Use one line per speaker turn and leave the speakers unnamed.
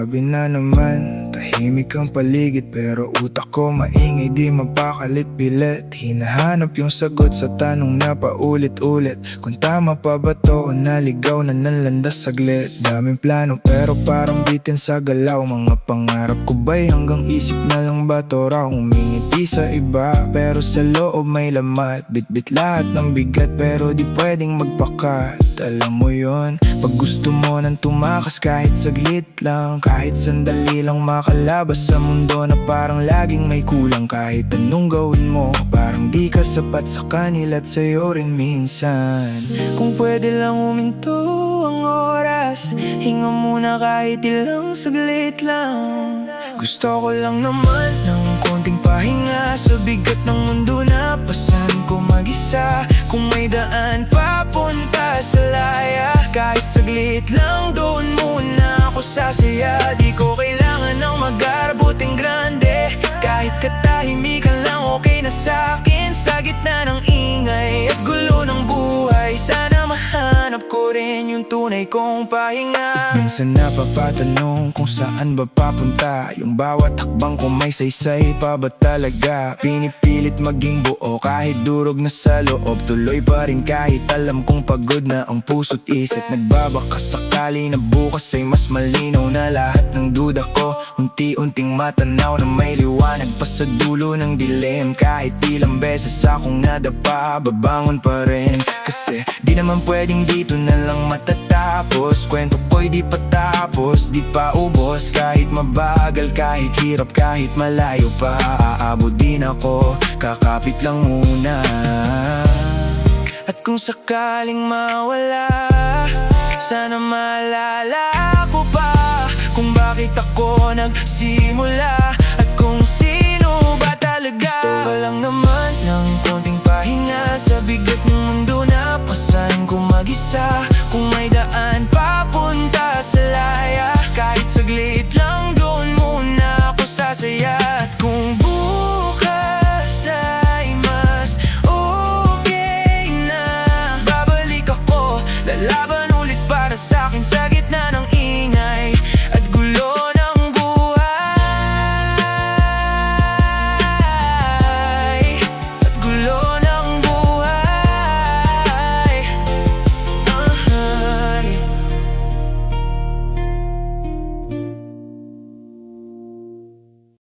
Grabe na naman, tahimik ang paligid pero utak ko maingay, di mapakalit-bilit. Hinahanap yung sagot sa tanong na paulit-ulit, kung tama pa ba to o naligaw na nanlandas saglit. Daming plano pero parang bitin sa galaw. Mga pangarap ko ba'y hanggang isip na lang ba to raw? Umingiti sa iba pero sa loob may lamat. Bitbit lahat ng bigat pero di pwedeng magpakat. Alam mo yon, pag gusto mo nang tumakas kahit saglit lang, kahit sandali lang makalabas sa mundo na parang laging may kulang. Kahit anong gawin mo, parang di ka sapat sa kanila at sa'yo rin minsan. Kung pwede lang huminto ang oras, hinga muna kahit ilang saglit lang. Gusto ko lang naman ng konting pahinga sa bigat ng mundo na pasan ko mag-isa. Kung may daan papunta sa laya, kahit saglit lang doon muna ako sasaya. Di ko kailangan ng mag-arabuting grande, kahit katahimikan lang okay na sa'kin. Sa gitna ng ingay at gulo ng buhay, sana mahanap ko rin yung tunay kong pahinga. Minsan napapatanong kung saan ba papunta yung bawat hakbang ko, may saysay pa ba talaga? Pinipilit maging buo kahit durog na sa loob, tuloy pa rin kahit alam kong pagod na ang puso't isip. Nagbabaka sakali na bukas ay mas malinaw na lahat ng duda ko. Unti-unting matanaw na may liwanag pa sa dulo ng dilim. Kahit ilang beses akong nadapa, babangon pa rin. Kasi di naman pwedeng dito na lang matatapos. Kwento ko'y di pa tapos, di pa ubos. Kahit mabagal, kahit hirap, kahit malayo pa, aabot din ako, kakapit lang muna. At kung sakaling mawala, sana maalala ko pa kung bakit ako nagsimula at kung sino ba talaga. Gusto ko lang naman ng konting pahinga sa bigat ng mundo na pasan ko mag-isa. Kung may daan papunta sa laya, kahit saglit